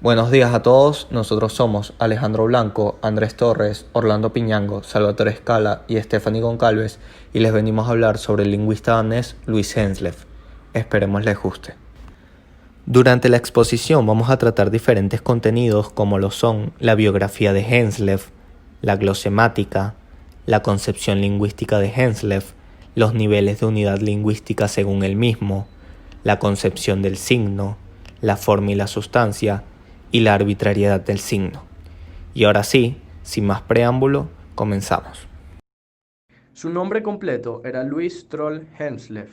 Buenos días a todos, nosotros somos Alejandro Blanco, Andrés Torres, Orlando Piñango, Salvatore Scala y Stephanie Goncalves y les venimos a hablar sobre el lingüista danés Louis Henslev. Esperemos les guste. Durante la exposición vamos a tratar diferentes contenidos como lo son la biografía de Henslev, la glosemática, la concepción lingüística de Henslev, los niveles de unidad lingüística según él mismo, la concepción del signo, la forma y la sustancia, y la arbitrariedad del signo. Y ahora sí, sin más preámbulo, comenzamos. Su nombre completo era Louis Troell Henslev.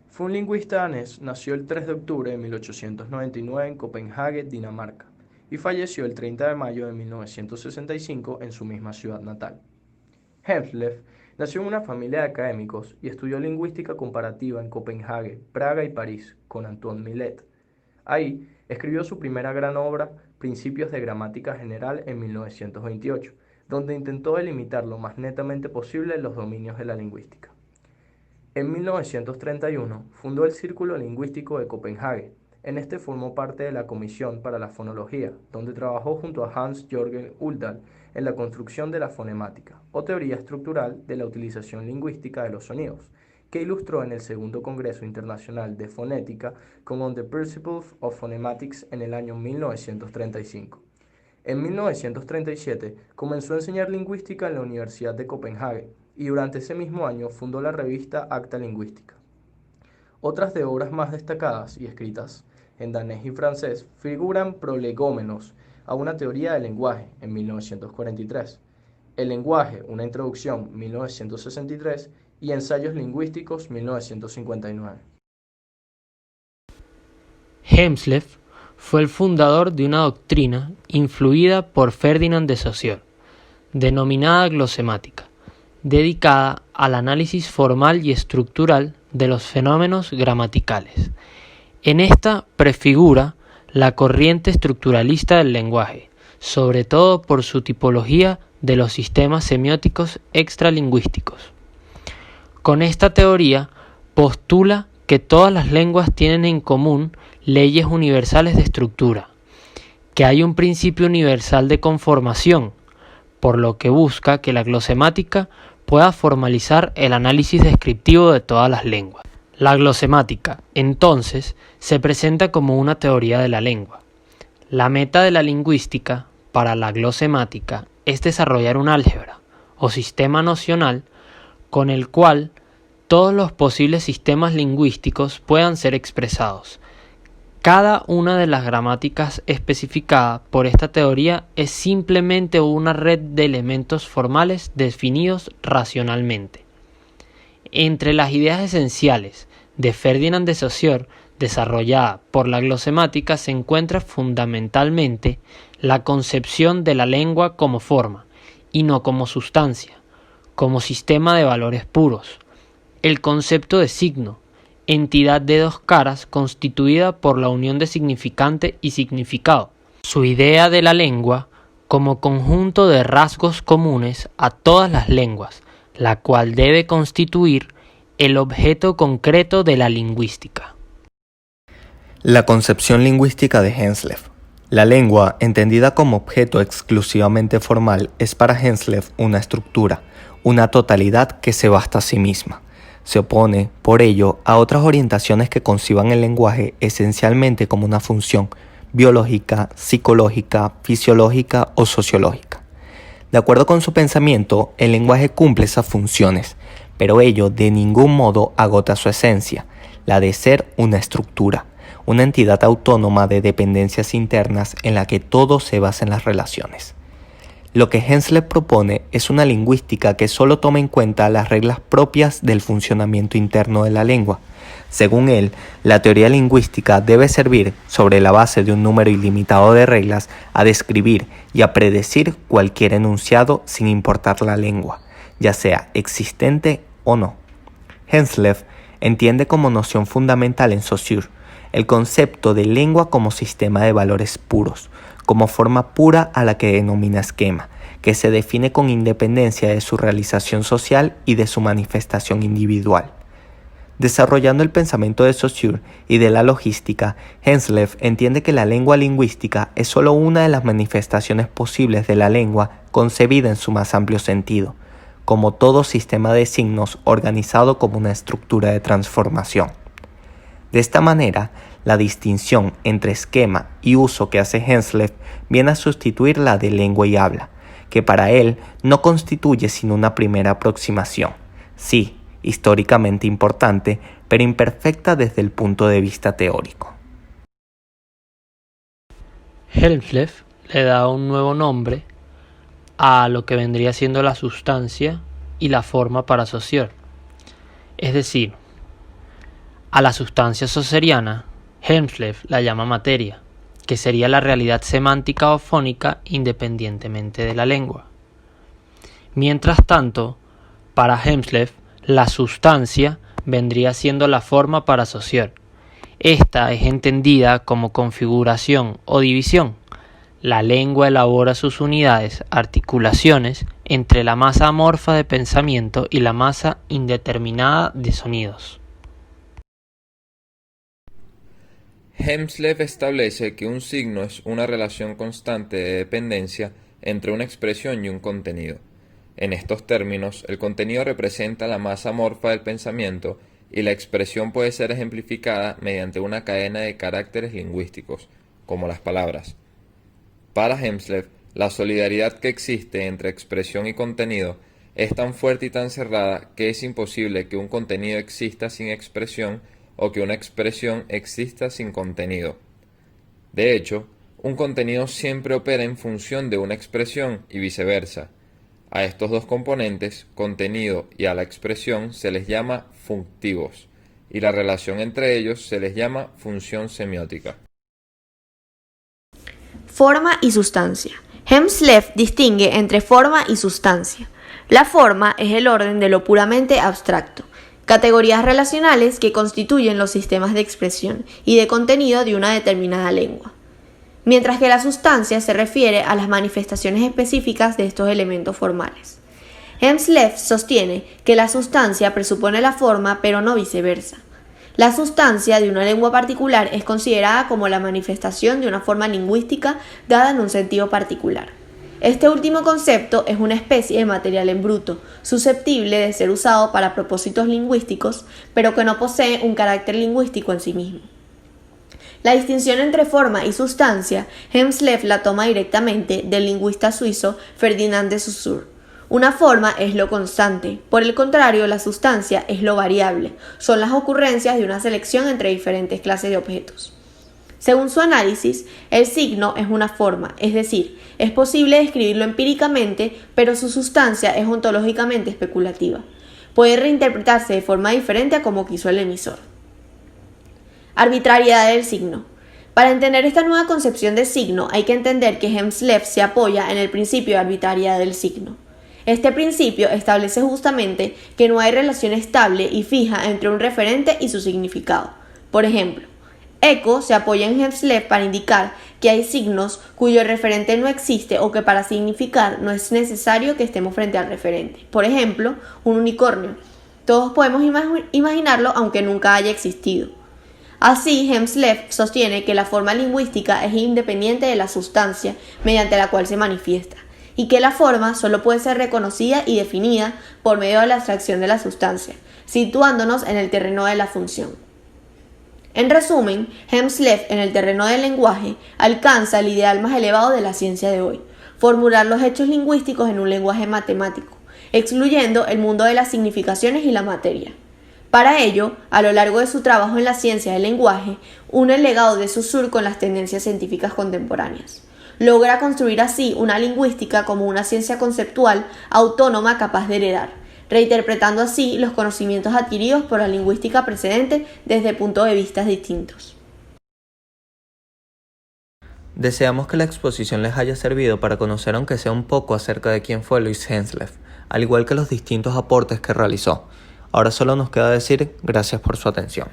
Fue un lingüista danés, nació el 3 de octubre de 1899 en Copenhague, Dinamarca, y falleció el 30 de mayo de 1965 en su misma ciudad natal. Henslev nació en una familia de académicos y estudió lingüística comparativa en Copenhague, Praga y París con Antoine Millet. Ahí escribió su primera gran obra, Principios de Gramática General, en 1928, donde intentó delimitar lo más netamente posible los dominios de la lingüística. En 1931 fundó el Círculo Lingüístico de Copenhague. En este formó parte de la Comisión para la Fonología, donde trabajó junto a Hans-Jürgen Ulldahl en la construcción de la fonemática, o teoría estructural de la utilización lingüística de los sonidos, que ilustró en el Segundo Congreso Internacional de Fonética como On the Principles of Phonematics en el año 1935. En 1937 comenzó a enseñar lingüística en la Universidad de Copenhague y durante ese mismo año fundó la revista Acta Lingüística. Otras de obras más destacadas y escritas en danés y francés figuran Prolegómenos a una teoría del lenguaje en 1943, El lenguaje, una introducción 1963 y Ensayos lingüísticos 1959. Henslev fue el fundador de una doctrina influida por Ferdinand de Saussure, denominada glosemática, dedicada al análisis formal y estructural de los fenómenos gramaticales. En esta prefigura la corriente estructuralista del lenguaje, sobre todo por su tipología de los sistemas semióticos extralingüísticos. Con esta teoría postula que todas las lenguas tienen en común leyes universales de estructura, que hay un principio universal de conformación, por lo que busca que la glosemática pueda formalizar el análisis descriptivo de todas las lenguas. La glosemática, entonces, se presenta como una teoría de la lengua. La meta de la lingüística para la glosemática es desarrollar un álgebra o sistema nocional con el cual todos los posibles sistemas lingüísticos puedan ser expresados. Cada una de las gramáticas especificada por esta teoría es simplemente una red de elementos formales definidos racionalmente. Entre las ideas esenciales de Ferdinand de Saussure desarrollada por la glosemática se encuentra fundamentalmente la concepción de la lengua como forma y no como sustancia, como sistema de valores puros. El concepto de signo, entidad de dos caras constituida por la unión de significante y significado. Su idea de la lengua como conjunto de rasgos comunes a todas las lenguas, la cual debe constituir el objeto concreto de la lingüística. La concepción lingüística de Henslev. La lengua, entendida como objeto exclusivamente formal, es para Henslev una estructura, una totalidad que se basta a sí misma. Se opone, por ello, a otras orientaciones que conciban el lenguaje esencialmente como una función biológica, psicológica, fisiológica o sociológica. De acuerdo con su pensamiento, el lenguaje cumple esas funciones, pero ello de ningún modo agota su esencia, la de ser una estructura, una entidad autónoma de dependencias internas en la que todo se basa en las relaciones. Lo que Henslev propone es una lingüística que solo toma en cuenta las reglas propias del funcionamiento interno de la lengua. Según él, la teoría lingüística debe servir, sobre la base de un número ilimitado de reglas, a describir y a predecir cualquier enunciado sin importar la lengua, ya sea existente o no. Henslev entiende como noción fundamental en Saussure el concepto de lengua como sistema de valores puros, como forma pura a la que denomina esquema, que se define con independencia de su realización social y de su manifestación individual. Desarrollando el pensamiento de Saussure y de la logística, Henslef entiende que la lengua lingüística es solo una de las manifestaciones posibles de la lengua concebida en su más amplio sentido, como todo sistema de signos organizado como una estructura de transformación. De esta manera, la distinción entre esquema y uso que hace Henslef viene a sustituir la de lengua y habla, que para él no constituye sino una primera aproximación, sí, históricamente importante, pero imperfecta desde el punto de vista teórico. Henslef le da un nuevo nombre a lo que vendría siendo la sustancia y la forma para Saussure. Es decir, a la sustancia saussuriana, Henslef la llama materia, que sería la realidad semántica o fónica independientemente de la lengua. Mientras tanto, para Henslef, la sustancia vendría siendo la forma para Saussure. Esta es entendida como configuración o división. La lengua elabora sus unidades, articulaciones, entre la masa amorfa de pensamiento y la masa indeterminada de sonidos. Henslef establece que un signo es una relación constante de dependencia entre una expresión y un contenido. En estos términos, el contenido representa la masa amorfa del pensamiento y la expresión puede ser ejemplificada mediante una cadena de caracteres lingüísticos, como las palabras. Para Henslef, la solidaridad que existe entre expresión y contenido es tan fuerte y tan cerrada que es imposible que un contenido exista sin expresión o que una expresión exista sin contenido. De hecho, un contenido siempre opera en función de una expresión y viceversa. A estos dos componentes, contenido y a la expresión, se les llama functivos, y la relación entre ellos se les llama función semiótica. Forma y sustancia. Henslef distingue entre forma y sustancia. La forma es el orden de lo puramente abstracto, categorías relacionales que constituyen los sistemas de expresión y de contenido de una determinada lengua, mientras que la sustancia se refiere a las manifestaciones específicas de estos elementos formales. Henslef sostiene que la sustancia presupone la forma, pero no viceversa. La sustancia de una lengua particular es considerada como la manifestación de una forma lingüística dada en un sentido particular. Este último concepto es una especie de material en bruto, susceptible de ser usado para propósitos lingüísticos, pero que no posee un carácter lingüístico en sí mismo. La distinción entre forma y sustancia, Henslef la toma directamente del lingüista suizo Ferdinand de Saussure. Una forma es lo constante, por el contrario, la sustancia es lo variable, son las ocurrencias de una selección entre diferentes clases de objetos. Según su análisis, el signo es una forma, es decir, es posible describirlo empíricamente, pero su sustancia es ontológicamente especulativa. Puede reinterpretarse de forma diferente a como quiso el emisor. Arbitrariedad del signo. Para entender esta nueva concepción de signo, hay que entender que Henslef se apoya en el principio de arbitrariedad del signo. Este principio establece justamente que no hay relación estable y fija entre un referente y su significado. Por ejemplo, Eco se apoya en Henslef para indicar que hay signos cuyo referente no existe o que para significar no es necesario que estemos frente al referente. Por ejemplo, un unicornio. Todos podemos imaginarlo aunque nunca haya existido. Así, Henslef sostiene que la forma lingüística es independiente de la sustancia mediante la cual se manifiesta, y que la forma solo puede ser reconocida y definida por medio de la abstracción de la sustancia, situándonos en el terreno de la función. En resumen, Henslef en el terreno del lenguaje alcanza el ideal más elevado de la ciencia de hoy, formular los hechos lingüísticos en un lenguaje matemático, excluyendo el mundo de las significaciones y la materia. Para ello, a lo largo de su trabajo en la ciencia del lenguaje, une el legado de Saussure con las tendencias científicas contemporáneas. Logra construir así una lingüística como una ciencia conceptual autónoma capaz de heredar, reinterpretando así los conocimientos adquiridos por la lingüística precedente desde puntos de vista distintos. Deseamos que la exposición les haya servido para conocer aunque sea un poco acerca de quién fue Louis Henslef, al igual que los distintos aportes que realizó. Ahora solo nos queda decir gracias por su atención.